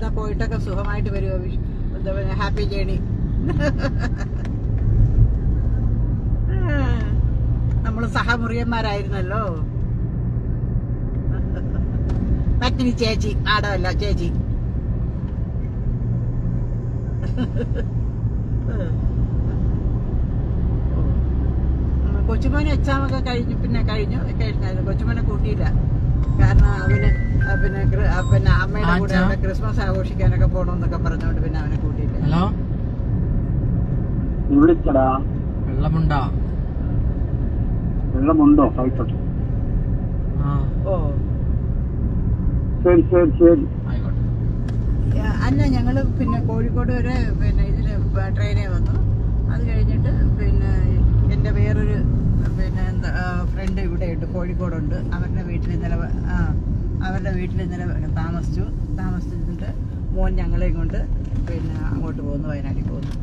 എന്താ പോയിട്ടൊക്കെ സുഖമായിട്ട് വരുമോ? എന്താ പറയുക, ഹാപ്പി ജേണി. നമ്മള് സഹമുറിയന്മാരായിരുന്നല്ലോ. പത്നി ചേച്ചി, ആടമല്ല ചേച്ചി. കൊച്ചുമോനെ എക്സാമൊക്കെ കഴിഞ്ഞു. വെക്കേഷനായിരുന്നു. കൊച്ചുമോനെ കൂട്ടിയില്ല. കാരണം അവന് പിന്നെ അമ്മയുടെ കൂടെ അവിടെ ക്രിസ്മസ് ആഘോഷിക്കാനൊക്കെ പോകണമെന്നൊക്കെ പറഞ്ഞോണ്ട് പിന്നെ അവനെ കൂട്ടിയില്ല. ഹലോ, വെള്ളമുണ്ടോ? ആയിക്കോട്ടെ. ഓ ശരി ശരി ശരി. അല്ല, ഞങ്ങള് പിന്നെ കോഴിക്കോട് വരെ പിന്നെ ഇതിന് ട്രെയിനിൽ വന്നു. അത് കഴിഞ്ഞിട്ട് പിന്നെ എൻ്റെ വേറൊരു പിന്നെ എന്താ ഫ്രണ്ട് ഇവിടെയുണ്ട്, കോഴിക്കോടുണ്ട്. അവരുടെ വീട്ടിൽ ഇന്നലെ താമസിച്ചിട്ട് മോൻ ഞങ്ങളെയും കൊണ്ട് പിന്നെ അങ്ങോട്ട് പോകുന്നു, വയനാട്ടിൽ പോകുന്നു.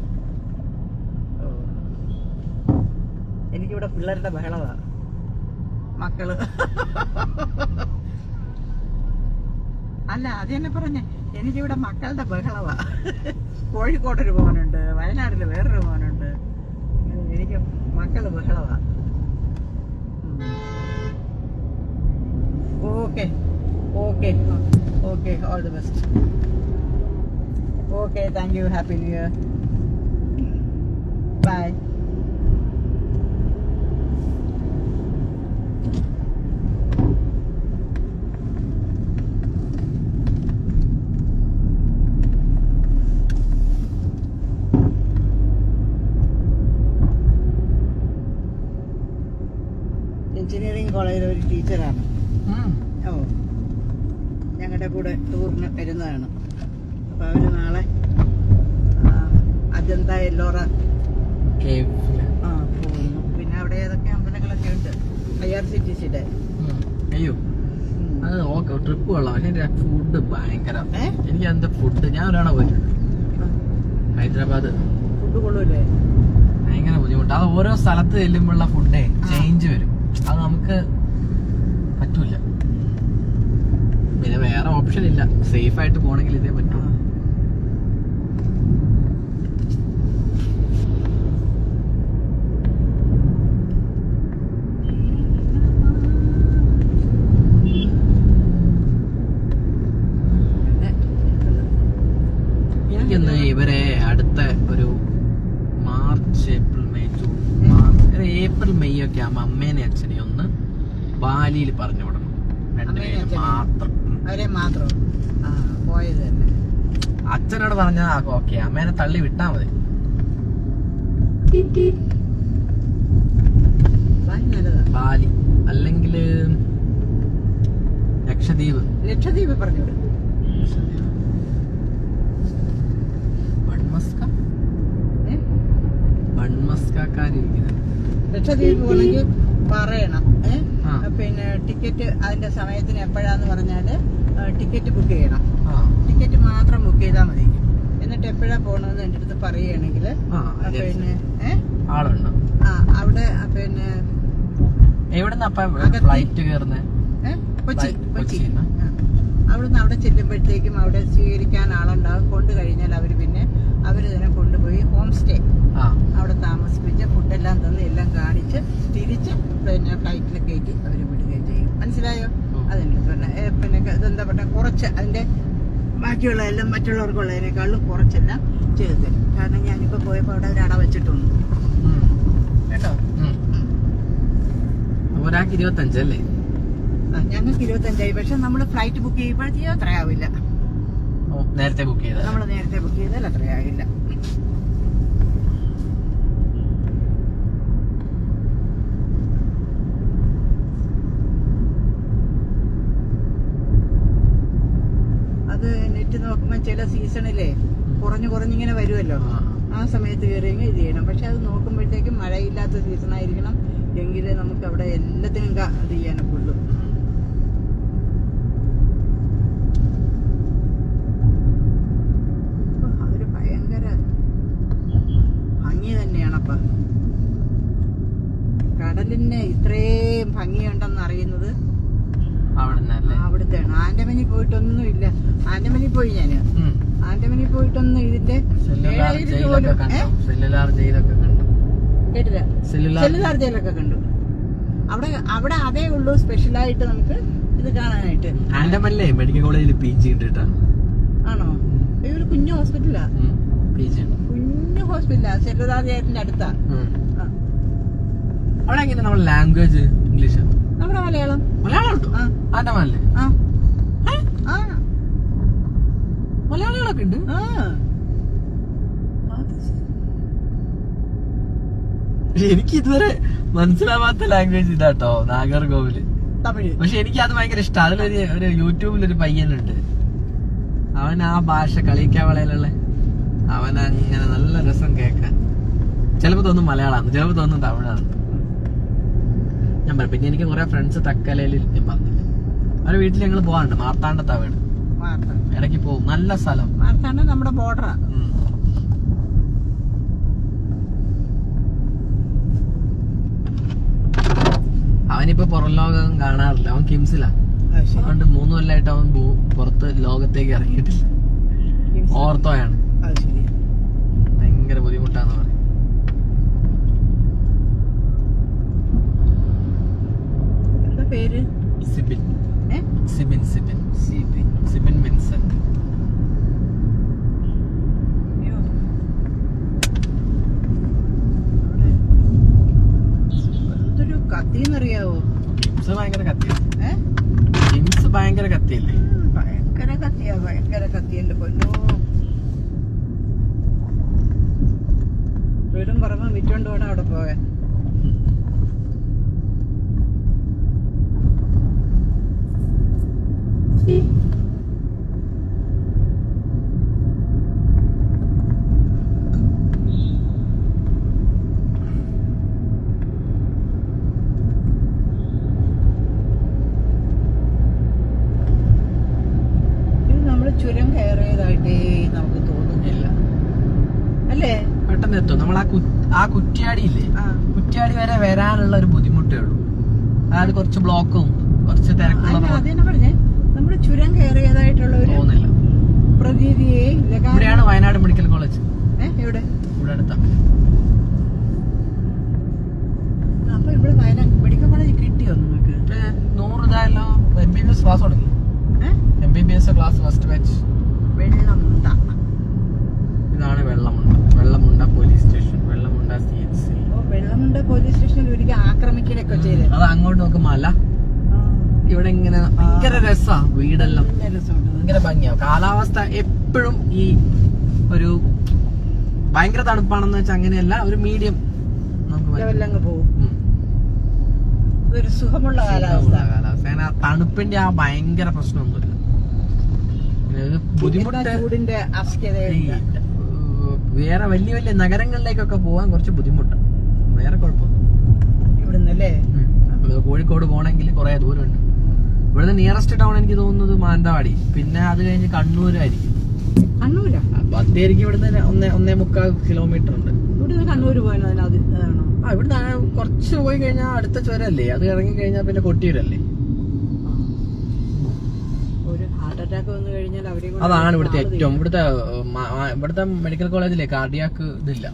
എനിക്കിവിടെ പിള്ളേരുടെ ബഹളമാണ്, മക്കള്. അല്ല, അത് തന്നെ പറഞ്ഞേ, എനിക്കിവിടെ മക്കളുടെ ബഹളവാ. കോഴിക്കോടൊരു മോനുണ്ട്, വയനാട്ടിൽ വേറൊരു മോനുണ്ട്. എനിക്ക് മക്കള് ബഹളവാ. Okay okay okay, all the best. Okay, thank you. Happy new year. Bye. Engineering കോളേജിലെ ഒരു ടീച്ചറാണ്. ഓ, ഞങ്ങളുടെ കൂടെ ടൂറിന് വരുന്നതാണ്. അപ്പോൾ അവർ നാളെ അജന്ത എല്ലോറ പോകുന്നു. പിന്നെ അവിടെ ഏതൊക്കെ അമ്പലങ്ങളൊക്കെ ഉണ്ട്, IRCTCയുടെ. അയ്യോ, അത് ട്രിപ്പ് കൊള്ളാം. പക്ഷെ ഫുഡ് ഭയങ്കര. എനിക്ക് എന്താ ഫുഡ്, ഞാൻ ഒരാളെ പോയിട്ടുണ്ട് ഹൈദരാബാദ്. ഫുഡ് കൊള്ളൂല്ലേ? ഭയങ്കര ബുദ്ധിമുട്ട്. അത് ഓരോ സ്ഥലത്ത് ചെല്ലുമ്പോഴുള്ള ഫുഡേ ചേഞ്ച് വരും. അത് നമുക്ക് പറ്റൂല. പിന്നെ വേറെ ഓപ്ഷൻ ഇല്ല. സേഫ് ആയിട്ട് പോണെങ്കിൽ ഇതേ പറ്റൂ. എനിക്കൊന്ന് ഇവരെ അടുത്ത ഒരു March April May June April May ഒക്കെ ആകുമ്പോ അമ്മേനെ അച്ഛനെ ഒന്ന് ബാലിയിൽ പറഞ്ഞു വിടണം. രണ്ടുപേരും മാത്രം. അവരെ മാത്രം പോയത് തന്നെ. അച്ഛനോട് പറഞ്ഞാ ഓക്കെ, അമ്മേനെ തള്ളി വിട്ടാ മതി. ബാലി അല്ലെങ്കിൽ ലക്ഷദ്വീപ് പറഞ്ഞു വിടും. ലക്ഷദ്വീപ് പോണെങ്കിൽ പറയണം. പിന്നെ ടിക്കറ്റ് അതിന്റെ സമയത്തിന് എപ്പോഴാന്ന് പറഞ്ഞാല് ടിക്കറ്റ് ബുക്ക് ചെയ്യണം. ടിക്കറ്റ് മാത്രം ബുക്ക് ചെയ്താൽ മതി. എന്നിട്ട് എപ്പോഴാ പോകണമെന്ന് എൻ്റെ അടുത്ത് പറയുകയാണെങ്കിൽ പിന്നെ അവിടെ പിന്നെ കൊച്ചി അവിടുന്ന് അവിടെ ചെല്ലുമ്പോഴത്തേക്കും അവിടെ സ്വീകരിക്കാൻ ആളുണ്ടാവും. കൊണ്ടു കഴിഞ്ഞാൽ അവര് തന്നെ കൊണ്ടുപോയി ഹോം സ്റ്റേ അവിടെ താമസിപ്പിച്ച് ഫുഡെല്ലാം തന്ന് എല്ലാം കാണിച്ച് തിരിച്ച് പിന്നെ ഫ്ലൈറ്റിൽ കയറ്റി അവർ വിടുകയും ചെയ്യും. മനസ്സിലായോ? അതിൻ്റെ പിന്നെ ഇതെന്താ പറയുക, കുറച്ച് അതിൻ്റെ ബാക്കിയുള്ള എല്ലാം മറ്റുള്ളവർക്കുള്ളതിനേക്കാളും കുറച്ചെല്ലാം ചെയ്തു തരും. കാരണം ഞാനിപ്പോൾ പോയപ്പോൾ അവിടെ ഒരു അട വെച്ചിട്ടുണ്ട് കേട്ടോ. ഒരാൾക്ക് 25 അല്ലേ? ഞങ്ങൾക്ക് 25. പക്ഷെ നമ്മൾ ഫ്ലൈറ്റ് ബുക്ക് ചെയ്യുമ്പോഴത്തേക്കും അത്രയാവില്ല. നേരത്തെ ബുക്ക് ചെയ്താൽ നമ്മൾ നേരത്തെ ബുക്ക് ചെയ്താൽ അത്രയാകില്ല. അത് നെറ്റ് നോക്കുമ്പോൾ ചില സീസണിലെ കുറഞ്ഞിങ്ങനെ വരുമല്ലോ, ആ സമയത്ത് കയറിയെങ്കിൽ ഇത് ചെയ്യണം. പക്ഷെ അത് നോക്കുമ്പോഴത്തേക്കും മഴയില്ലാത്ത സീസണായിരിക്കണം, എങ്കിലേ നമുക്ക് അവിടെ എല്ലാത്തിനും ഇത് ചെയ്യാനൊക്കെ ഉള്ളൂ. അതൊരു ഭയങ്കര ഭംഗി തന്നെയാണപ്പ. കടലിന് ഇത്രയും ഭംഗിയുണ്ടെന്ന് അറിയുന്നത് അവിടുത്തെയാണ്. ആൻഡമാനിൽ പോയിട്ടൊന്നുമില്ല. ആൻഡമാനിൽ പോയി ഞാന്. ആൻഡമാനിൽ പോയിട്ടൊന്നും ഇതിന്റെ സെല്ലുലാർ ഏഴ് ജയിലൊക്കെ പോലും കണ്ടോ? സെല്ലുലാർ ജയിലൊക്കെ കണ്ടു. കേട്ടില്ല. സെല്ലുലാർ സെല്ലുലാർ ജയിലൊക്കെ കണ്ടു. അവിടെ അതേ ഉള്ളൂ സ്പെഷ്യലായിട്ട് നമുക്ക് ഇത് കാണാനായിട്ട്. ആൻഡമാനിലെ മെഡിക്കൽ കോളേജിൽ PG ഉണ്ട്. ആണോ? ഒരു കുഞ്ഞു ഹോസ്പിറ്റലാ. കുഞ്ഞു ഹോസ്പിറ്റലാ. സെല്ലുലാർ ജയിലിന്റെ അടുത്താ. അവിടെ എങ്ങനെ നമ്മുടെ ലാംഗ്വേജ് ഇംഗ്ലീഷ്? നമ്മുടെ മലയാളം. മലയാളം ഉണ്ടോ ആൻഡമാനില്? മലയാളികളൊക്കെ ഉണ്ട്. എനിക്ക് ഇതുവരെ മനസ്സിലാവാത്ത ലാംഗ്വേജ് ഇതാട്ടോ, നാഗർകോവില്. തമിഴ്. പക്ഷെ എനിക്ക് അത് ഭയങ്കര ഇഷ്ടം. അതിലൊരു യൂട്യൂബിലൊരു പയ്യനുണ്ട്, അവൻ ആ ഭാഷ കളിക്കാവളയിലുള്ള അവൻ അങ്ങനെ നല്ല രസം കേൾക്കാൻ. ചിലപ്പോ തോന്നും മലയാളമാണ്, ചിലപ്പോ തോന്നും തമിഴാണ്. ഞാൻ പറയാം. പിന്നെ എനിക്ക് കുറെ ഫ്രണ്ട്സ് തക്കലയിൽ ഞാൻ പറഞ്ഞില്ല, അവരുടെ വീട്ടിൽ ഞങ്ങൾ പോകാറുണ്ട്. മാർത്താണ്ഡത്താ വീട്. ഇടയ്ക്ക് പോകും. നല്ല സ്ഥലം. മാർത്താണ്ഡം നമ്മുടെ ബോർഡറാ. അവനിപ്പോ പുറം ലോകം കാണാറില്ല, അവൻ കിംസിലാ. അതുകൊണ്ട് 3 കൊല്ലമായിട്ട് അവൻ പുറത്ത് ലോകത്തേക്ക് ഇറങ്ങിയിട്ടില്ല. ഓർത്തോയാണ്. ഭയങ്കര ബുദ്ധിമുട്ടാന്ന് പറയും. എന്താ പേര്? സിബിൻ. സിബിൻ സിബിൻ സിബിൻ സിബിൻ വിൻസെന്റ്. എന്തൊരു കത്തിന്നറിയാവോ? കിംസ് ഭയങ്കര കത്തിയല്ലേ? കിംസ് ഭയങ്കര കത്തിയല്ലേ? ഭയങ്കര കത്തിയാ, ഭയങ്കര കത്തിയല്ലേ പൊന്നോ. വീടും പറമ്പും വിറ്റോണ്ട് വേണം അവിടെ പോകാൻ. ചുരം കയറിയതായിട്ടേ നമുക്ക് തോന്നുന്നില്ല അല്ലേ? പെട്ടെന്ന് എത്തും. നമ്മൾ ആ കുറ്റ്യാടിയില്ലേ, കുറ്റ്യാടി വരെ വരാനുള്ള ഒരു ബുദ്ധിമുട്ടേ ഉള്ളൂ. അതായത് കുറച്ച് ബ്ലോക്കും കുറച്ച് തിരക്കുള്ള പറഞ്ഞേ. നമ്മൾ ചുരം കയറിയതായിട്ടുള്ള ഒരു തോന്നില്ല, പ്രതീതിയേ ഇല്ല. ഇവിടെയാണ് വയനാട് മെഡിക്കൽ കോളേജ്. ഇവിടെ ഇവിടെ അടുത്താ. അപ്പൊ ഇവിടെ വയനാട് മെഡിക്കൽ കോളേജ് കിട്ടിയോ നിങ്ങൾക്ക്? 100 ഇതായല്ലോ. MBBS ക്ലാസ് തുടങ്ങി. MBBS class first batch. Vellamunda. ഇതാണ് Vellamunda. Vellamunda police station, Vellamunda CHC. Vellamunda police സ്റ്റേഷനിൽ ഒരിക്കൽ ആക്രമിക്കലൊക്കെ ചെയ്ത്. അത് അങ്ങോട്ട് നോക്കും മല. ഇവിടെ ഇങ്ങനെ ഭയങ്കര രസാ. വീടെല്ലാം ഭയങ്കര ഭംഗിയാവും. കാലാവസ്ഥ എപ്പോഴും ഈ ഒരു ഭയങ്കര തണുപ്പാണെന്ന് വെച്ചാൽ അങ്ങനെയല്ല, ഒരു മീഡിയം നമുക്ക് പോകും. ഒരു സുഖമുള്ള കാലാവസ്ഥ. തണുപ്പിന്റെ ആ ഭയങ്കര പ്രശ്നമൊന്നുമില്ല. ബുദ്ധിമുട്ട് വേറെ വലിയ വലിയ നഗരങ്ങളിലേക്കൊക്കെ പോകാൻ കുറച്ച് ബുദ്ധിമുട്ടാണ്. വേറെ കുഴപ്പമൊന്നും ഇവിടുന്നല്ലേ. കോഴിക്കോട് പോകണമെങ്കിൽ കുറെ ദൂരമുണ്ട്. ഇവിടുന്ന് നിയറസ്റ്റ് ടൗൺ എനിക്ക് തോന്നുന്നത് മാനന്തവാടി, പിന്നെ അത് കഴിഞ്ഞ് കണ്ണൂരായിരിക്കും. കണ്ണൂരാ? ബത്തേരിക്ക് ഇവിടുന്ന് 1.25 കിലോമീറ്റർ ഉണ്ട്. ഇവിടുന്ന് കണ്ണൂര് പോയത് ഇവിടുന്ന് കുറച്ച് പോയി കഴിഞ്ഞാൽ അടുത്ത ചുരല്ലേ, അത് ഇറങ്ങി കഴിഞ്ഞാൽ പിന്നെ കൊട്ടിയൂരല്ലേ. അതാണ് ഇവിടുത്തെ ഏറ്റവും ഇവിടുത്തെ മെഡിക്കൽ കോളേജിലെ കാർഡിയാക്ക് ഇതില്ല.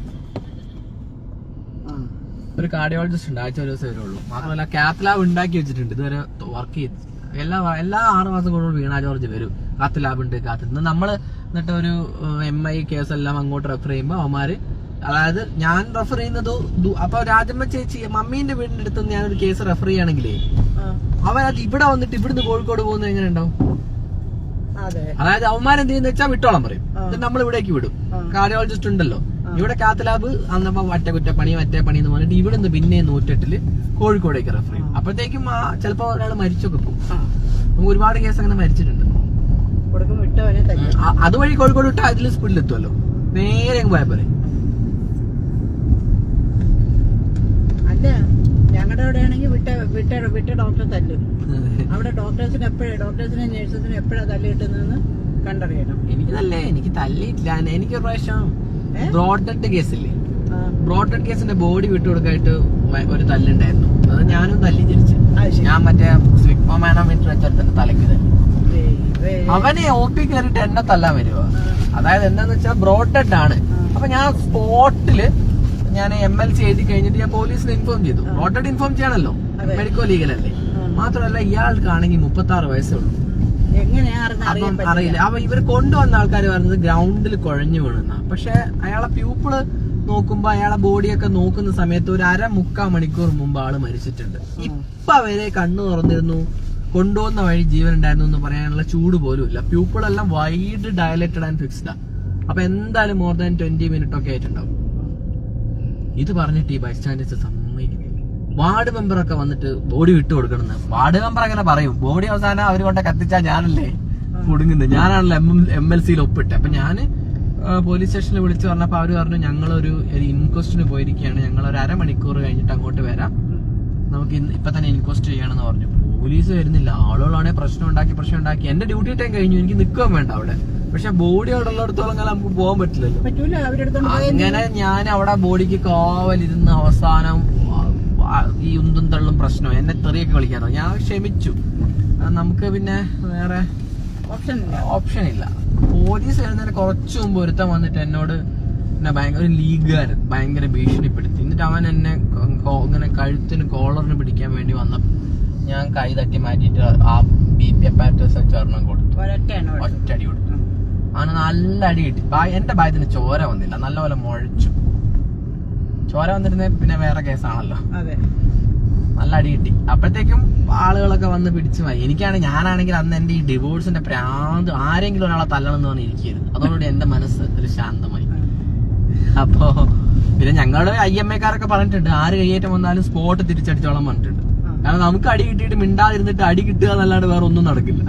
ഒരു കാർഡിയോളജിസ്റ്റ് ഉണ്ട്, ആഴ്ച ഒരു ദിവസം വരുള്ളൂ. മാത്രമല്ല കാത്ത് ലാബ് ഉണ്ടാക്കി വെച്ചിട്ടുണ്ട്, ഇതുവരെ വർക്ക് ചെയ്ത്. എല്ലാ 6 മാസം കൂടുമ്പോൾ വീണ ജോർജ് വരും. കാത്ത് ലാബ് ഉണ്ട്. നമ്മള് എന്നിട്ട് ഒരു MI കേസെല്ലാം അങ്ങോട്ട് റെഫർ ചെയ്യുമ്പോൾ അവന്മാര്, അതായത് ഞാൻ റെഫർ ചെയ്യുന്നത് അപ്പൊ രാജമ്മ ചേച്ചി മമ്മീന്റെ വീടിന്റെ അടുത്ത് ഞാനൊരു കേസ് റെഫർ ചെയ്യുകയാണെങ്കിലേ അവരത് ഇവിടെ വന്നിട്ട് ഇവിടുന്ന് കോഴിക്കോട് പോകുന്നത് എങ്ങനെ ഉണ്ടാവും? അതായത് അവന്മാരെന്ത് ചെയ്യുന്ന വെച്ചാൽ വിട്ടോളം പറയും, നമ്മൾ ഇവിടേക്ക് വിടും. കാർഡിയോളജിസ്റ്റ് ഉണ്ടല്ലോ ഇവിടെ കാത്ത് ലാബ്, അന്നപ്പോ മറ്റേ പണി എന്ന് പറഞ്ഞിട്ട് ഇവിടുന്ന് പിന്നെ 108 കോഴിക്കോടേക്ക് റെഫർ ചെയ്യും. അപ്പോഴത്തേക്കും ചിലപ്പോ ഒരാൾ മരിച്ചൊക്കെ പോകും. നമുക്ക് ഒരുപാട് കേസ് അങ്ങനെ മരിച്ചിട്ടുണ്ട്. അതുവഴി കോഴിക്കോട് വിട്ടാൽ അതിൽ സ്പീഡിൽ എത്തുമല്ലോ, നേരെ പോയാൽ പോലെ. ഞങ്ങളുടെ അവിടെ ആണെങ്കിൽ വിട്ട ഡോക്ടറെ തല്ലും. അവിടെ ഡോക്ടേഴ്സിനെ നഴ്സസിനെ എപ്പോഴാ തല്ല് കിട്ടുന്നതെന്ന് കണ്ടറിയണം. എനിക്ക് തല്ലിയിട്ടില്ല. എനിക്ക് ഒരു പ്രാവശ്യം ബ്രോഡ്ഹെഡ് കേസില്ലേ, ബ്രോഡ്ഹെഡ് കേസിന്റെ ബോഡി വിട്ടുകൊടുക്കായിട്ട് ഒരു തല്ലുണ്ടായിരുന്നു. അത് ഞാനും തല്ലി ജനിച്ചു. ഞാൻ മറ്റേ സ്ലിപ്പോമാനോമീറ്റർ വെച്ചിട്ട് തലക്ക് തല്ലി. അവനെ OP കയറിയിട്ട് എന്നെ തല്ലാൻ വരുവാ. അതായത് എന്താന്ന് വെച്ചാൽ ബ്രോഡഡ് ആണ്. അപ്പൊ ഞാൻ സ്പോട്ടില് ഞാൻ MLC എഴുതി കഴിഞ്ഞിട്ട് ഞാൻ പോലീസിനെ ഇൻഫോം ചെയ്തു. ബ്രോഡഡ് ഇൻഫോം ചെയ്യണല്ലോ, മെഡിക്കോ ലീഗലല്ലേ. മാത്രമല്ല ഇയാൾക്കാണെങ്കിൽ 36 വയസ്സേ ഉള്ളൂ. അപ്പം അറിയില്ല. അപ്പൊ ഇവർ കൊണ്ടുവന്ന ആൾക്കാർ പറഞ്ഞത് ഗ്രൗണ്ടിൽ കുഴഞ്ഞു വീണെന്ന. പക്ഷെ അയാളെ പ്യൂപ്പിള് നോക്കുമ്പോ അയാളെ ബോഡിയൊക്കെ നോക്കുന്ന സമയത്ത് ഒരു 1/4 മണിക്കൂർ മുമ്പ് ആള് മരിച്ചിട്ടുണ്ട്. ഇപ്പൊ വരെ കണ്ണു തുറന്നിരുന്നു, കൊണ്ടുവന്ന വഴി ജീവൻ ഉണ്ടായിരുന്നു എന്ന് പറയാനുള്ള ചൂട് പോലും ഇല്ല. പ്യൂപ്പിളെല്ലാം വൈഡ് ഡയലേറ്റഡ് ആൻഡ് ഫിക്സ്ഡാ. അപ്പൊ എന്തായാലും മോർ ദാൻ 20 മിനിറ്റ് ഒക്കെ ആയിട്ടുണ്ടാവും. ഇത് പറഞ്ഞിട്ട് ഈ ബൈസ്റ്റാൻഡേഴ്സ് സമ്മതിക്കുന്നില്ല. വാർഡ് മെമ്പറൊക്കെ വന്നിട്ട് ബോഡി വിട്ടു കൊടുക്കണമെന്ന്. വാർഡ് മെമ്പർ അങ്ങനെ പറയും. ബോഡി അവസാനം അവർ കൊണ്ട് കത്തിച്ചാൽ ഞാനല്ലേ കുടുങ്ങുന്നത്, ഞാനാണല്ലോ MLCയിൽ ഒപ്പിട്ട്. അപ്പൊ ഞാന് പോലീസ് സ്റ്റേഷനിൽ വിളിച്ചു പറഞ്ഞപ്പോ അവര് പറഞ്ഞു ഞങ്ങളൊരു ഇൻക്വസ്റ്റിന് പോയിരിക്കുകയാണ്, ഞങ്ങൾ ഒരു 1/2 മണിക്കൂർ കഴിഞ്ഞിട്ട് അങ്ങോട്ട് വരാം, നമുക്ക് ഇപ്പൊ തന്നെ ഇൻക്വസ്റ്റ് ചെയ്യണമെന്ന് പറഞ്ഞു. പോലീസ് വരുന്നില്ല. ആളുകളാണെങ്കിൽ പ്രശ്നം ഉണ്ടാക്കി. എന്റെ ഡ്യൂട്ടി ടൈം കഴിഞ്ഞു, എനിക്ക് നിൽക്കാൻ വേണ്ട അവിടെ. പക്ഷെ ബോഡി അവിടെ ഉള്ളിടത്തോളം കാലം നമുക്ക് പോകാൻ പറ്റില്ലല്ലോ. അങ്ങനെ ഞാൻ അവിടെ ബോഡിക്ക് കാവലിരുന്ന് അവസാനം ഈ ഉന്തും തള്ളും പ്രശ്നം എന്നെ തെറിയൊക്കെ കളിക്കാറോ. ഞാൻ ക്ഷമിച്ചു. നമുക്ക് പിന്നെ വേറെ ഓപ്ഷൻ ഇല്ല. പോലീസ് വരുന്നതിന് കുറച്ചു മുമ്പ് ഒരുത്തൻ വന്നിട്ട് എന്നോട് ഒരു ലീഗുകാരൻ ഭയങ്കര ഭീഷണിപ്പെടുത്തി. എന്നിട്ട് അവൻ എന്നെ ഇങ്ങനെ കഴുത്തിന് കോളറിന് പിടിക്കാൻ വേണ്ടി വന്ന ഞാൻ കൈ തട്ടി മാറ്റിയിട്ട് ആ BP അപ്പാരറ്റസ് വെച്ച് ഒരെണ്ണം കൊടുത്തു. ഒറ്റടി കൊടുത്തു. അവന് നല്ല അടി കിട്ടി. എന്റെ ഭാഗത്തിന് ചോര വന്നില്ല, നല്ലപോലെ മുഴച്ചു. ചോര വന്നിരുന്നേ പിന്നെ വേറെ കേസാണല്ലോ. നല്ല അടി കിട്ടി. അപ്പോഴത്തേക്കും ആളുകളൊക്കെ വന്ന് പിടിച്ചു പോയി. ഞാനാണെങ്കിൽ അന്ന് എന്റെ ഈ ഡിവോഴ്സിന്റെ പ്രാന്ത്, ആരെങ്കിലും ഒരാളെ തല്ലണം എന്ന് പറഞ്ഞ് ഇരിക്കരുത്. അതോടുകൂടി എന്റെ മനസ്സ് ഒരു ശാന്തമായി. അപ്പോ പിന്നെ ഞങ്ങളുടെ IMAക്കാരൊക്കെ പറഞ്ഞിട്ടുണ്ട്, ആര് കയ്യേറ്റം വന്നാലും സ്പോട്ട് തിരിച്ചടിച്ചോളം പറഞ്ഞിട്ടുണ്ട്. കാരണം നമുക്ക് അടി കിട്ടിയിട്ട് മിണ്ടാതിരുന്നിട്ട് അടി കിട്ടുക എന്നല്ലാണ്ട് വേറെ ഒന്നും നടക്കില്ല.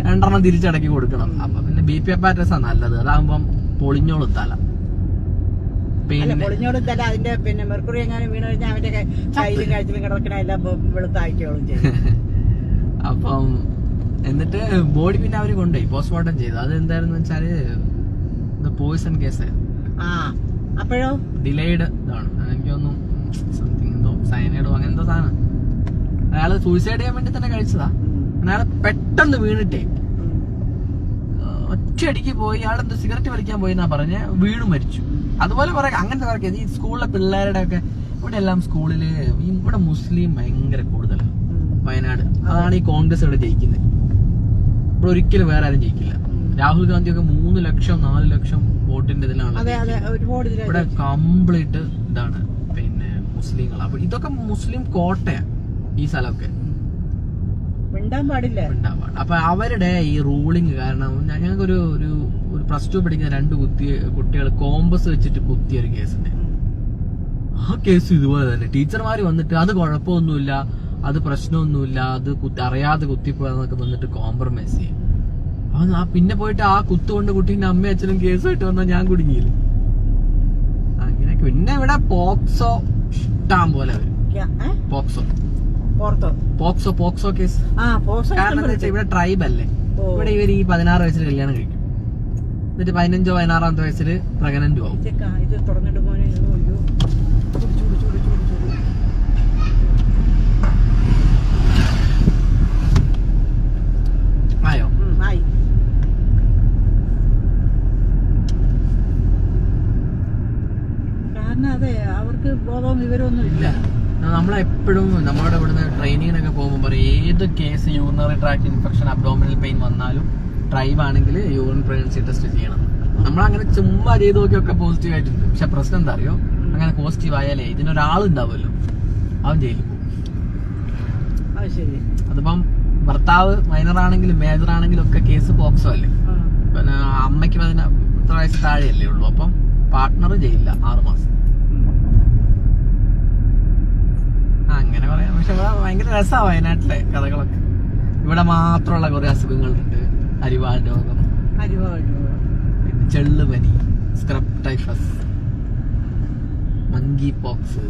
2 തിരിച്ചടക്കി കൊടുക്കണം. അപ്പൊ പിന്നെ BP അപ്പാരറ്റസാ നല്ലത്. അതാകുമ്പം പൊളിഞ്ഞോളും തല. അതിന്റെ മെർക്കുറി എങ്ങാനും വീണ് കഴിഞ്ഞാൽ അവന്റെ കയ്യിലും കഴുത്തിലും കിടക്കണ എല്ലാം വെളുത്തായിക്കോളും ചെയ്യും. അപ്പം എന്നിട്ട് ബോഡി പിന്നെ അവര് കൊണ്ടുപോയി പോസ്റ്റ്മോർട്ടം ചെയ്തു. അത് എന്തായിരുന്നു വെച്ചാല് പോയിസൺ കേസ്. അപ്പോഴോ ഡിലേഡ് ഇതാണ്. എനിക്കൊന്നും സംതിങ് എന്തോ സയനൈഡോ അങ്ങനെ എന്തോ സാധനം. അയാള് സൂയിസൈഡ് ചെയ്യാൻ വേണ്ടി തന്നെ കഴിച്ചതാ. അയാള് പെട്ടെന്ന് വീണിട്ടേ ഒറ്റയടിക്ക് പോയി. അയാളെന്തോ സിഗരറ്റ് വലിക്കാൻ പോയി എന്നാ പറഞ്ഞ് വീണു മരിച്ചു. അതുപോലെ പറയാം. അങ്ങനത്തെ പറയാം ഈ സ്കൂളിലെ പിള്ളേരുടെ ഒക്കെ ഇവിടെ എല്ലാം സ്കൂളില് ഇവിടെ മുസ്ലിം ഭയങ്കര കൂടുതലാണ്. വയനാട് അതാണ് ഈ കോൺഗ്രസ് ഇവിടെ ജയിക്കുന്നത്. ഇവിടെ ഒരിക്കലും വേറെ ആരും ജയിക്കില്ല. രാഹുൽ ഗാന്ധി ഒക്കെ 3 ലക്ഷം 4 ലക്ഷം വോട്ടിന്റെ ഇതിലാണ്. ഇവിടെ കംപ്ലീറ്റ് ഇതാണ് പിന്നെ മുസ്ലിങ്ങൾ. അപ്പൊ ഇതൊക്കെ മുസ്ലിം കോട്ടയാണ് ഈ സ്ഥലമൊക്കെ. അപ്പൊ അവരുടെ ഈ റൂളിങ് കാരണം ഞങ്ങൾക്ക് ഒരു +2 പഠിക്കുന്ന 2 കുട്ടികൾ കോമ്പസ് വെച്ചിട്ട് കുത്തിയ ഒരു കേസുണ്ട്. ആ കേസ് ഇതുപോലെ തന്നെ ടീച്ചർമാര് വന്നിട്ട് അത് കുഴപ്പമൊന്നുമില്ല, അത് പ്രശ്നമൊന്നുമില്ല, അത് അറിയാതെ കുത്തിപ്പോയെന്നൊക്കെ വന്നിട്ട് കോംപ്രമൈസ് ചെയ്യും. പിന്നെ പോയിട്ട് ആ കുത്തുകൊണ്ട് കുട്ടീന്റെ അമ്മയും അച്ഛനും കേസുമായിട്ട് വന്നാൽ ഞാൻ കുടുങ്ങിയില്ല. അങ്ങനെ പിന്നെ ഇവിടെ പോക്സോ ഇഷ്ടം പോലെ വരും. POCSO case. കാരണം എന്താ വെച്ചാൽ ഇവിടെ ട്രൈബ് അല്ലേ. ഇവിടെ ഇവർ ഈ 16 വയസ്സിൽ കല്യാണം കഴിക്കും. എന്നിട്ട് 15 16 വയസ്സിൽ പ്രഗ്നന്റ് ആവും. ആയോ? കാരണം അതെ അവർക്ക് ബോധവും വിവരമൊന്നും ഇല്ല. നമ്മളെപ്പോഴും നമ്മുടെ ഇവിടുന്ന് ട്രെയിനിങ്ങിനൊക്കെ പോകുമ്പോൾ പറയും ഏത് case urinary tract infection abdominal pain വന്നാലും ട്രൈബ് ആണെങ്കിൽ യൂറിൻ പ്രഗ്നൻസി ടെസ്റ്റ് ചെയ്യണം. നമ്മളങ്ങനെ ചുമ്മാ ചെയ്ത് നോക്കിയൊക്കെ പോസിറ്റീവ് ആയിട്ടുണ്ട്. പക്ഷെ പ്രശ്നം എന്താ അറിയോ, അങ്ങനെ പോസിറ്റീവ് ആയാലേ ഇതിനൊരാളുണ്ടാവുമല്ലോ, അവൻ ജയിലിൽ പോകും. അതിപ്പം ഭർത്താവ് മൈനർ ആണെങ്കിലും മേജർ ആണെങ്കിലും ഒക്കെ കേസ് പോക്സോ അല്ലേ. പിന്നെ അമ്മയ്ക്ക് 13 വയസ്സ് താഴെയല്ലേ ഉള്ളൂ. അപ്പം പാർട്ട്ണർ ജയിലില്ല 6 മാസം. അങ്ങനെ പറയാം. പക്ഷെ ഇവിടെ ഭയങ്കര രസമാണ് വയനാട്ടിലെ കഥകളൊക്കെ. ഇവിടെ മാത്രമുള്ള കുറെ അസുഖങ്ങളുണ്ട്. അരിവാൾ രോഗം, പിന്നെ ചെള്ളുപനി, സ്ക്രബ് ടൈഫസ്, മങ്കി പോക്സ്.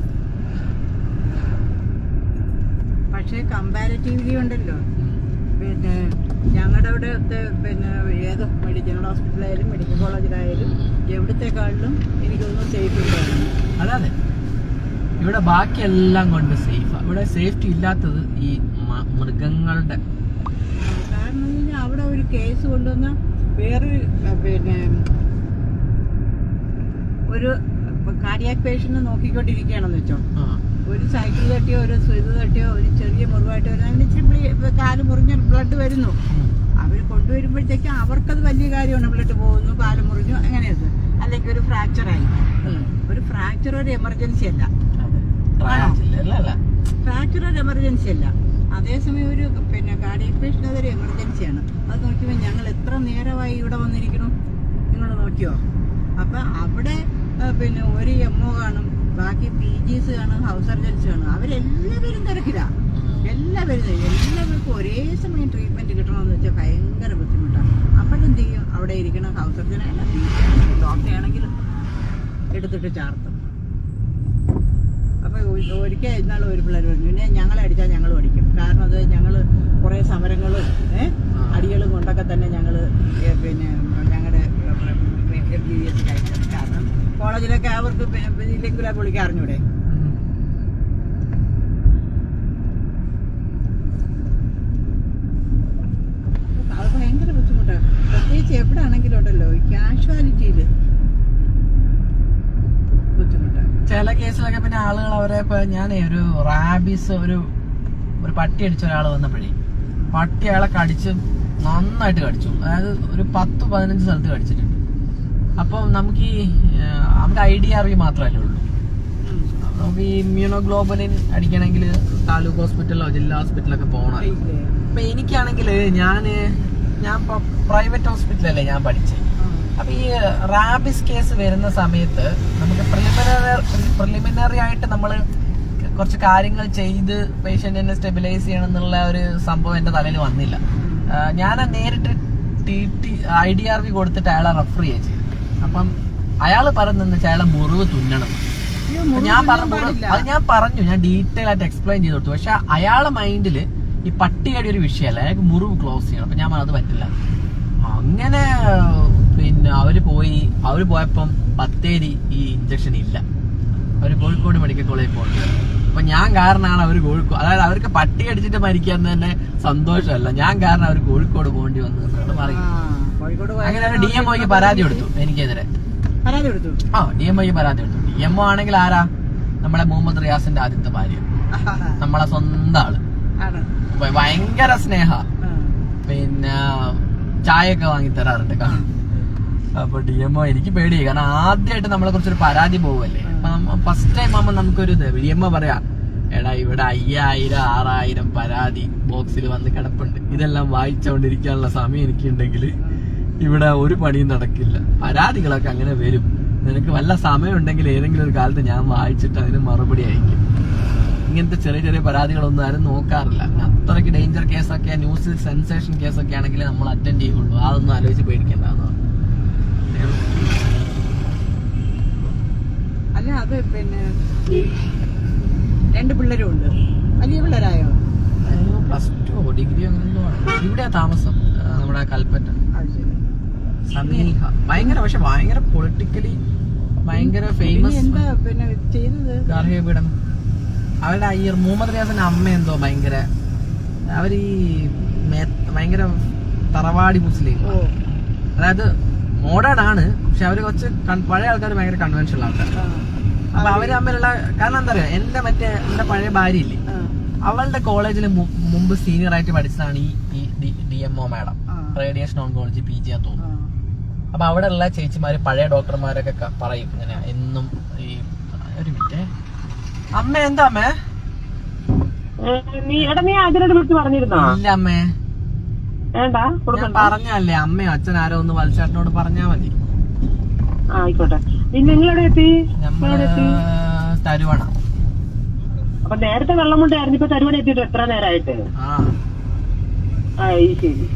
പക്ഷേ കമ്പാരിറ്റീവ്ലി ഉണ്ടല്ലോ. പിന്നെ ഞങ്ങളുടെ അവിടെ പിന്നെ ഏത് ജനറൽ ഹോസ്പിറ്റലായാലും മെഡിക്കൽ കോളേജിലായാലും എവിടത്തെക്കാളിലും എനിക്കൊന്നും സേഫ് ഇല്ലായിരുന്നു. അതെ, ഇവിടെ ബാക്കിയെല്ലാം കൊണ്ട് സേഫാണ്. ഇവിടെ സേഫ്റ്റി ഇല്ലാത്തത് ഈ മൃഗങ്ങളുടെ. കാരണം അവിടെ ഒരു കേസ് കൊണ്ടുവന്ന വേറൊരു പിന്നെ ഒരു കാർഡിയാക് പേഷ്യന്റ് നോക്കിക്കൊണ്ടിരിക്കുകയാണെന്ന് വെച്ചോ. ഒരു സൈക്കിൾ തട്ടിയോ ഒരു ഇത് തട്ടിയോ ഒരു ചെറിയ മുറിവായിട്ട് വരുന്ന ഇച്ചിരി കാല് മുറിഞ്ഞ ബ്ലഡ് വരുന്നു. അവർ കൊണ്ടുവരുമ്പോഴത്തേക്കും അവർക്കത് വലിയ കാര്യമാണ്. ബ്ലഡ് പോകുന്നു, കാല് മുറിഞ്ഞു, അങ്ങനെയത്. അല്ലെങ്കിൽ ഒരു ഫ്രാക്ചറായി. ഒരു ഫ്രാക്ചർ ഒരു എമർജൻസി അല്ല. ഫ്രാക്ചർ ഒരു എമർജൻസി അല്ല. അതേസമയം ഒരു പിന്നെ കാർഡിയാക് പേഷ്യന്റ് അതൊരു എമർജൻസിയാണ്. അത് നോക്കിയപ്പോൾ ഞങ്ങൾ എത്ര നേരമായി ഇവിടെ വന്നിരിക്കണം നിങ്ങൾ നോക്കിയോ. അപ്പം അവിടെ പിന്നെ ഒരു എംഒ കാണും, ബാക്കി PGs കാണും, ഹൗസ് സർജൻസ് കാണും. അവരെല്ലാവരും തിരക്കില്ല. എല്ലാവർക്കും ഒരേ സമയം ട്രീറ്റ്മെന്റ് കിട്ടണമെന്ന് വെച്ചാൽ ഭയങ്കര ബുദ്ധിമുട്ടാണ്. അപ്പോഴെന്ത് ചെയ്യും, അവിടെ ഇരിക്കണം ഹൗസ് സർജനായാലും ഡോക്ടറെ ആണെങ്കിലും എടുത്തിട്ട് ചാർത്തും. അപ്പൊ ഒരിക്കൽ ഇന്നാൾ ഒരു പിള്ളേർ പറഞ്ഞു, പിന്നെ ഞങ്ങളെ അടിച്ചാൽ ഞങ്ങളും അടിക്കും. കാരണം അത് ഞങ്ങൾ കുറെ സമരങ്ങളും അടികളും കൊണ്ടൊക്കെ തന്നെ ഞങ്ങൾ പിന്നെ ഞങ്ങളുടെ MBBS കഴിച്ചത്. കാരണം കോളേജിലൊക്കെ അവർക്ക് ഇല്ലെങ്കിലും പുള്ളിക്ക് അറിഞ്ഞൂടെ. അത് ഭയങ്കര ബുദ്ധിമുട്ടാണ്. പ്രത്യേകിച്ച് എവിടെ ആണെങ്കിലും ഉണ്ടല്ലോ കാഷ്വാലിറ്റിയില് ബുദ്ധിമുട്ടാണ്. ചില കേസിലൊക്കെ പിന്നെ ആളുകൾ അവരെ ഇപ്പൊ ഞാനേ ഒരു റാബീസ് ഒരു പട്ടി അടിച്ച ഒരാൾ വന്നപ്പോഴേ പട്ടി അയാളെ കടിച്ച് നന്നായിട്ട് കടിച്ചു. അതായത് ഒരു 10-15 സ്ഥലത്ത് കടിച്ചിട്ടുണ്ട്. അപ്പം നമുക്ക് IDRV മാത്രമല്ലേ ഉള്ളൂ. നമുക്ക് ഈ ഇമ്മ്യൂണോഗ്ലോബുലിൻ അടിക്കണമെങ്കിൽ താലൂക്ക് ഹോസ്പിറ്റലോ ജില്ലാ ഹോസ്പിറ്റലൊക്കെ പോകണം. അപ്പൊ എനിക്കാണെങ്കിൽ ഞാൻ പ്രൈവറ്റ് ഹോസ്പിറ്റലല്ലേ ഞാൻ പഠിച്ചത്. അപ്പൊ ഈ റാബിസ് കേസ് വരുന്ന സമയത്ത് നമുക്ക് പ്രിലിമിനറി ആയിട്ട് നമ്മൾ കുറച്ച് കാര്യങ്ങൾ ചെയ്ത് പേഷ്യന്റിനെ സ്റ്റെബിലൈസ് ചെയ്യണം എന്നുള്ള ഒരു സംഭവം എന്റെ തലയിൽ വന്നില്ല. ഞാൻ നേരിട്ട് IDRV കൊടുത്തിട്ട് അയാളെ റെഫർ ചെയ്യുക ചെയ്തു. അപ്പം അയാള് പറയുന്നത് അയാളെ മുറിവ് തുന്നണം. ഞാൻ പറഞ്ഞു ഞാൻ ഡീറ്റെയിൽ ആയിട്ട് എക്സ്പ്ലെയിൻ ചെയ്ത് കൊടുത്തു. പക്ഷെ അയാളെ മൈൻഡില് ഈ പട്ടിയുടെ ഒരു വിഷയമല്ല, അയാൾക്ക് മുറിവ് ക്ലോസ് ചെയ്യണം. അപ്പൊ ഞാൻ അത് പറ്റില്ല. അങ്ങനെ പിന്നെ അവര് പോയപ്പം ബത്തേരി ഈ ഇഞ്ചക്ഷൻ ഇല്ല. അവര് കോഴിക്കോട് മെഡിക്കൽ കോളേജിൽ പോകുന്നത്. അപ്പൊ ഞാൻ കാരണമാണ് അവര് കോഴിക്കോട്, അതായത് അവർക്ക് പട്ടി അടിച്ചിട്ട് മരിക്കാൻ തന്നെ സന്തോഷമല്ല, ഞാൻ കാരണം അവര് കോഴിക്കോട് പോകേണ്ടി വന്നു എന്നാണ് പറയുന്നത്. അങ്ങനെ DMOക്ക് പരാതി കൊടുത്തു എനിക്കെതിരെ. DMOക്ക് പരാതി കൊടുത്തു. DMO ആണെങ്കിൽ ആരാ, നമ്മളെ മുഹമ്മദ് റിയാസിന്റെ ആദ്യത്തെ ഭാര്യ, നമ്മളെ സ്വന്തം ആള്. ഭയങ്കര സ്നേഹ, പിന്നെ ചായയൊക്കെ വാങ്ങി തരാറുണ്ട്. അപ്പൊ DMO എനിക്ക് പേടിയായി. കാരണം ആദ്യമായിട്ട് നമ്മളെ കുറിച്ചൊരു പരാതി പോവല്ലേ. അപ്പൊ ഫസ്റ്റ് ടൈം ആവുമ്പോ നമുക്കൊരു DMO പറയാ, എടാ ഇവിടെ 5000-6000 പരാതി ബോക്സിൽ വന്ന് കിടപ്പുണ്ട്, ഇതെല്ലാം വായിച്ചുകൊണ്ടിരിക്കാനുള്ള സമയം എനിക്കുണ്ടെങ്കിൽ ഇവിടെ ഒരു പണിയും നടക്കില്ല. പരാതികളൊക്കെ അങ്ങനെ വരും. നിനക്ക് വല്ല സമയം ഉണ്ടെങ്കിൽ ഏതെങ്കിലും ഒരു കാലത്ത് ഞാൻ വായിച്ചിട്ട് അതിന് മറുപടി അയക്കും. ഇങ്ങനത്തെ ചെറിയ ചെറിയ പരാതികളൊന്നും ആരും നോക്കാറില്ല. അത്രയ്ക്ക് ഡേഞ്ചർ കേസൊക്കെ, ന്യൂസിൽ സെൻസേഷൻ കേസൊക്കെ ആണെങ്കിൽ നമ്മൾ അറ്റൻഡ് ചെയ്യുള്ളൂ. അതൊന്നും ആലോചിച്ച് പേടിക്കേണ്ടതാണ്. അല്ല അത് പിന്നെ 2 പിള്ളേരും ഉണ്ട്. വലിയ പിള്ളേരായോ? +2 ഡിഗ്രി ഇവിടെയാ താമസം, നമ്മുടെ കൽപ്പറ്റ. സമീഹ പക്ഷെ ഭയങ്കര പൊളിറ്റിക്കലി ഭയങ്കര ഫേമസ്. പിന്നെ ചെയ്തത് ഗാർഹിക പീഡനം. അവരുടെ മുഹമ്മദ് റിയാസിന്റെ അമ്മ എന്തോ ഭയങ്കര ഭയങ്കര തറവാടി മുസ്ലിം. അതായത് മോഡേൺ ആണ്, പക്ഷെ അവര് കുറച്ച് പഴയ ആൾക്കാർ ഭയങ്കര കൺവെൻഷണൽ ആൾക്കാർ. അപ്പൊ അവര് തമ്മിലുള്ള കാരണം എന്താ പറയാ, എന്റെ പഴയ ഭാര്യ ഇല്ലേ, അവളുടെ കോളേജിൽ മുമ്പ് സീനിയർ ആയിട്ട് പഠിച്ചതാണ് ഈ DMO madam. Radiation oncology PG ആന്ന് തോന്നുന്നു. അപ്പൊ അവിടെ ഉള്ള ചേച്ചിമാര് പഴയ ഡോക്ടർമാരൊക്കെ പറയും ഇങ്ങനെ എന്നും ഈ ഒരു മിനിറ്റ് അമ്മ. എന്താ അമ്മേ? ഇല്ല അമ്മേ, പറഞ്ഞല്ലേ അമ്മയോ അച്ഛൻ ആരോ ഒന്ന് വത്സേട്ടനോട് പറഞ്ഞാ മതി. ആയിക്കോട്ടെ. നിങ്ങളെവിടെ തരുവണ. അപ്പൊ നേരത്തെ വെള്ളമുണ്ടായിരുന്നു, ഇപ്പൊ തരുവണ എത്തിയിട്ട് എത്ര നേരമായിട്ട്? ശരി.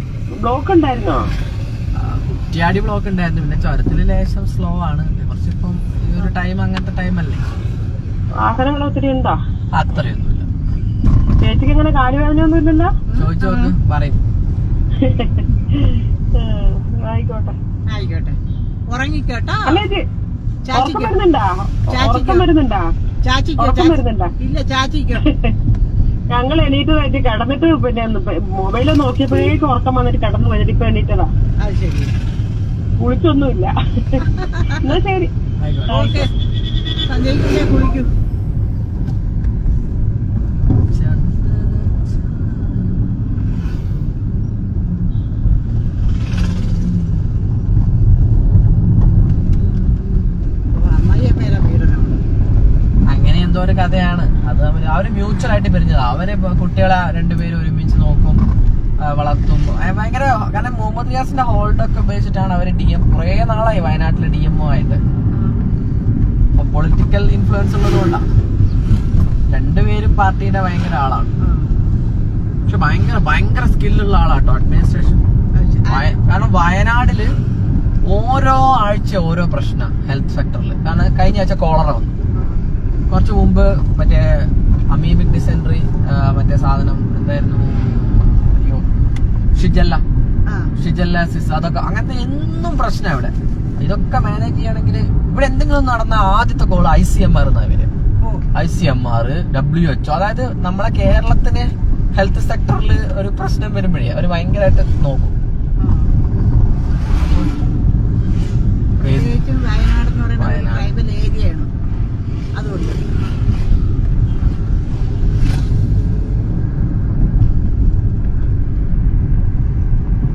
ബ്ലോക്ക് ഉണ്ടായിരുന്നോ? കുറ്റിയാടി ബ്ലോക്ക് ഉണ്ടായിരുന്നു. പിന്നെ ചുരത്തില് ലേശം സ്ലോ ആണ് കുറച്ചിപ്പം. ഈ ഒരു ടൈം അങ്ങനത്തെ ടൈമല്ലേ. വാഹനങ്ങൾ ഒത്തിരി ഉണ്ടോ? അത്രയൊന്നുമില്ല. ചേച്ചിക്ക് ഇങ്ങനെ കാലുവേദന ഒന്നും ഇല്ലല്ലോ? ചോദിച്ചു നോക്ക്, പറയും. ആയിക്കോട്ടെ ആയിക്കോട്ടെ. ഉറങ്ങിക്കോട്ടോ. വരുന്നുണ്ടാ? ഇല്ല ചാച്ചിക്കോ. ഞങ്ങൾ എണീറ്റ് കഴിഞ്ഞ് കിടന്നിട്ട് പിന്നെ മൊബൈല് നോക്കിയപ്പോഴേക്കും ഉറക്കം വന്നിട്ട് കിടന്നു കഴിഞ്ഞിട്ട് ഇപ്പൊ എണീറ്റതാ. അത് ശരി. കുളിച്ചൊന്നുമില്ല. എന്നാ ശരി. ഓക്കെ, സന്ധ്യയ്ക്ക് കുളിക്കൂ. അങ്ങനെ എന്തോ ഒരു കഥയാണ് അത്. അവര് മ്യൂച്വൽ ആയിട്ട് പിരിഞ്ഞതാ. അവര് കുട്ടികളെ രണ്ടുപേരും ഒരുമിച്ച് നോക്കും, വളർത്തും. ഭയങ്കര, കാരണം മുഹമ്മദ് റിയാസിന്റെ ഹോൾഡൊക്കെ ഉപയോഗിച്ചിട്ടാണ് അവര് കുറെ നാളായി വയനാട്ടിലെ DMO ആയിട്ട്. പൊളിറ്റിക്കൽ ഇൻഫ്ലുവൻസ് ഉള്ളത് കൊണ്ടാണ്. രണ്ടുപേരും പാർട്ടിയുടെ ഭയങ്കര ആളാണ്. പക്ഷെ ഭയങ്കര സ്കില്ലുള്ള ആളാട്ടോ അഡ്മിനിസ്ട്രേഷൻ. കാരണം വയനാടില് ഓരോ ആഴ്ച ഓരോ പ്രശ്നം ഹെൽത്ത് സെക്ടറിൽ. കാരണം കഴിഞ്ഞ ആഴ്ച കോളറ വന്നു, കുറച്ചു മുമ്പ് മറ്റേ അമീബിക് ഡിസെൻട്രി, മറ്റേ സാധനം എന്തായിരുന്നു, അയ്യോ, ഷിജല്ലാസിസ്, അതൊക്കെ അങ്ങനത്തെ എന്നും പ്രശ്നം ഇവിടെ. ഇതൊക്കെ മാനേജ് ചെയ്യണമെങ്കിൽ ഇവിടെ എന്തെങ്കിലും നടന്ന ആദ്യത്തെ കോൾ ICMR എന്നാണ്. ICMR, WHO, അതായത് നമ്മളെ കേരളത്തിന് ഹെൽത്ത് സെക്ടറിൽ ഒരു പ്രശ്നം വരുമ്പോഴേ അവർ ഭയങ്കരമായിട്ട് നോക്കും. ട്രൈബൽ ഏരിയയാണ്, അതുകൊണ്ട്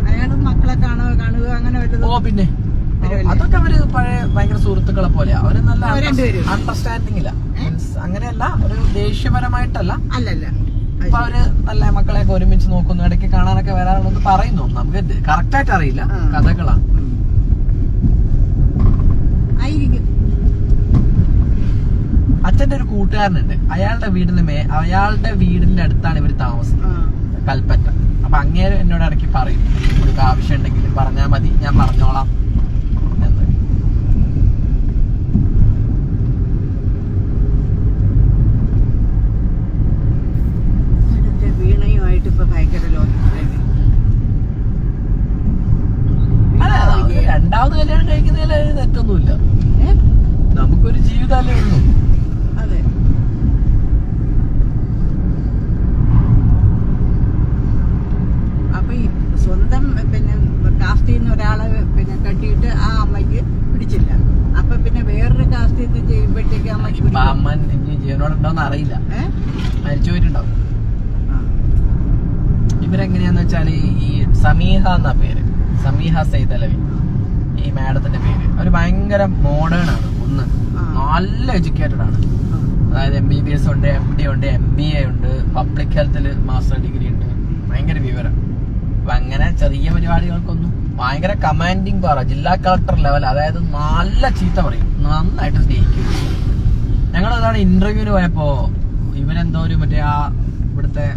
അയാളും മക്കളെ കാണുക അങ്ങനെ വല്ലതും. ഓ പിന്നെ അതൊക്കെ അവര് പഴയ ഭയങ്കര സുഹൃത്തുക്കളെ പോലെയാ. അവര് നല്ല അണ്ടർസ്റ്റാൻഡിംഗ് ഇല്ല, മീൻസ് അങ്ങനെയല്ല, ഒരു ദേഷ്യപരമായിട്ടല്ല, അല്ലല്ല. അപ്പൊ അവര് നല്ല മക്കളെയൊക്കെ ഒരുമിച്ച് നോക്കുന്നു, ഇടയ്ക്ക് കാണാനൊക്കെ വരാറുണ്ടെന്ന് പറയുന്നു. നമുക്ക് കറക്റ്റ് ആയിട്ട് അറിയില്ല, കഥകളാണ്. അച്ഛന്റെ ഒരു കൂട്ടുകാരനുണ്ട്, അയാളുടെ വീടിന്റെ അടുത്താണ് ഇവര് താമസിക്കുന്നത്, കൽപ്പറ്റ. അപ്പൊ അങ്ങേര് എന്നോട് ഇടയ്ക്ക് പറയും, ഒരു ആവശ്യം ഉണ്ടെങ്കിൽ പറഞ്ഞാൽ മതി, ഞാൻ പറഞ്ഞോളാം എന്ന്. വീണയുമായിട്ട് ഇപ്പൊ ഭയങ്കര രണ്ടാമത് കല്യാണം കഴിക്കുന്നതിൽ തെറ്റൊന്നുമില്ല. നമുക്കൊരു ജീവിതമല്ലേ ഉള്ളൂ. അതെ. അപ്പൊ ഈ സ്വന്തം പിന്നെ കാസ്റ്റ് ചെയ്യുന്ന ഒരാളെ പിന്നെ കെട്ടിയിട്ട് ആ അമ്മയ്ക്ക് പിടിച്ചില്ല. അപ്പൊ പിന്നെ വേറൊരു കാസ്റ്റ് ഇത് ചെയ്യുമ്പോഴത്തേക്ക് അമ്മയ്ക്ക് അമ്മൻ ജീവനോടുണ്ടോന്ന് അറിയില്ല, മരിച്ചു പോയിട്ടുണ്ടാവും. ഇവരെങ്ങനെയാന്ന് വെച്ചാല് ഈ സമീഹ എന്നാ പേര്, സമീഹ സൈതലവി, ഈ മാഡത്തിന്റെ പേര്. അവര് ഭയങ്കര മോഡേൺ ആണ്. ഒന്ന് നല്ല എഡ്യൂക്കേറ്റഡ് ആണ്, അതായത് MBBS ഉണ്ട്, MD ഉണ്ട്, MBA ഉണ്ട്, പബ്ലിക് ഹെൽത്തില് മാസ്റ്റർ ഡിഗ്രി ഉണ്ട്, ഭയങ്കര വിവരം. അപ്പൊ അങ്ങനെ ചെറിയ പരിപാടികൾക്കൊന്നും ഭയങ്കര കമാൻഡിങ് പവർ, ജില്ലാ കളക്ടർ ലെവൽ. അതായത് നല്ല ചീത്ത പറയും, നന്നായിട്ട് സ്നേഹിക്കും. ഞങ്ങളതാണ് ഇന്റർവ്യൂവിന് പോയപ്പോ ഇവനെന്തോ ഒരു മറ്റേ ആ ഇവിടുത്തെ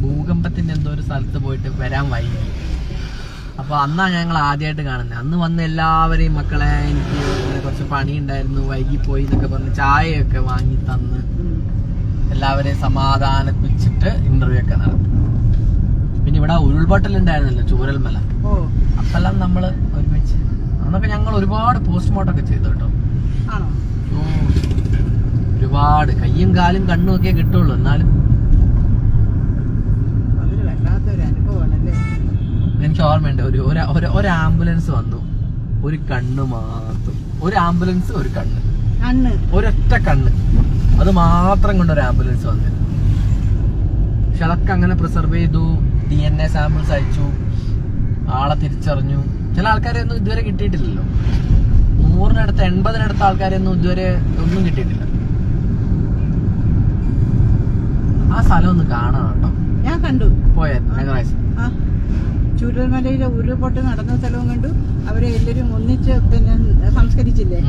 ഭൂകമ്പത്തിന്റെ എന്തോ ഒരു സ്ഥലത്ത് പോയിട്ട് വരാൻ വൈകി. അപ്പൊ അന്നാ ഞങ്ങൾ ആദ്യമായിട്ട് കാണുന്നത്. അന്ന് വന്ന് എല്ലാവരെയും മക്കളെ എനിക്ക് കുറച്ച് പണി ഉണ്ടായിരുന്നു, വൈകി പോയി എന്നൊക്കെ പറഞ്ഞ് ചായയൊക്കെ വാങ്ങി തന്ന് എല്ലാവരെയും സമാധാനിപ്പിച്ചിട്ട് ഇന്റർവ്യൂ ഒക്കെ നടത്തി. പിന്നെ ഇവിടെ ഉരുൾപൊട്ടലുണ്ടായിരുന്നല്ലോ ചൂരൽമല, അപ്പെല്ലാം നമ്മള് ഒരുമിച്ച് അന്നൊക്കെ ഞങ്ങൾ ഒരുപാട് പോസ്റ്റ്മോർട്ടം ഒക്കെ ചെയ്തു കേട്ടോ. ഒരുപാട് കയ്യും കാലും കണ്ണും ഒക്കെ കിട്ടുള്ളൂ, എന്നാലും എനിക്ക് ഓർമ്മയുണ്ട്. ഒരു ആംബുലൻസ് വന്നു, ഒരു കണ്ണ് മാത്രം, ഒരു ആംബുലൻസ്, ഒരു കണ്ണ്, ഒരൊറ്റ കണ്ണ്, അത് മാത്രം കൊണ്ട് ഒരു ആംബുലൻസ് വന്നിരുന്നു. പക്ഷെ അതൊക്കെ അങ്ങനെ പ്രിസർവ് ചെയ്തു, DNA സാമ്പിൾസ് അയച്ചു, ആളെ തിരിച്ചറിഞ്ഞു. ചില ആൾക്കാരെയൊന്നും ഇതുവരെ കിട്ടിയിട്ടില്ലല്ലോ. 100-നടുത്ത് 80-നടുത്ത ആൾക്കാരെയൊന്നും ഇതുവരെ ഒന്നും കിട്ടിയിട്ടില്ല. ആ സ്ഥലം ഒന്ന് കാണാം കേട്ടോ. ഞാൻ കണ്ടു, പോയായിരുന്നു ചൂരൽമലയിലെ ഉരുൾപൊട്ട് നടന്ന സ്ഥലവും കണ്ടു. അവരെ എല്ലാരും ഒന്നിച്ച് പിന്നെ സംസ്കരിച്ചില്ലേ,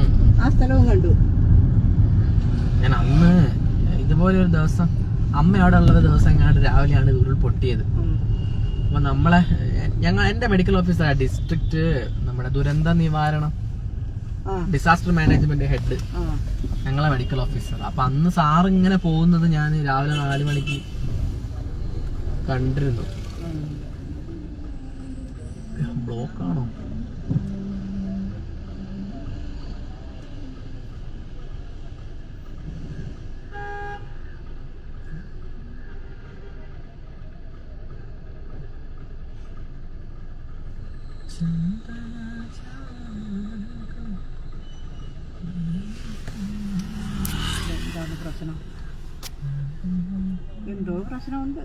ആ സ്ഥലവും കണ്ടു. ഞാൻ അന്ന് ഇതുപോലെ ഒരു ദിവസം അമ്മ അവിടെ ഉള്ള ദിവസം എങ്ങാണ്ട് രാവിലെയാണ് ഉരുൾ പൊട്ടിയത്. അപ്പൊ എന്റെ മെഡിക്കൽ ഓഫീസർ, ഡിസ്ട്രിക്ട് നമ്മുടെ ദുരന്ത നിവാരണം ഡിസാസ്റ്റർ മാനേജ്മെന്റ് ഹെഡ്, ഞങ്ങളെ മെഡിക്കൽ ഓഫീസർ. അപ്പൊ അന്ന് സാറ് ഇങ്ങനെ പോകുന്നത് ഞാൻ രാവിലെ 4 മണിക്ക് കണ്ടിരുന്നു. ബ്ലോക്കാണോ? എന്താണ് പ്രശ്നം? എന്തോ പ്രശ്നമുണ്ട്.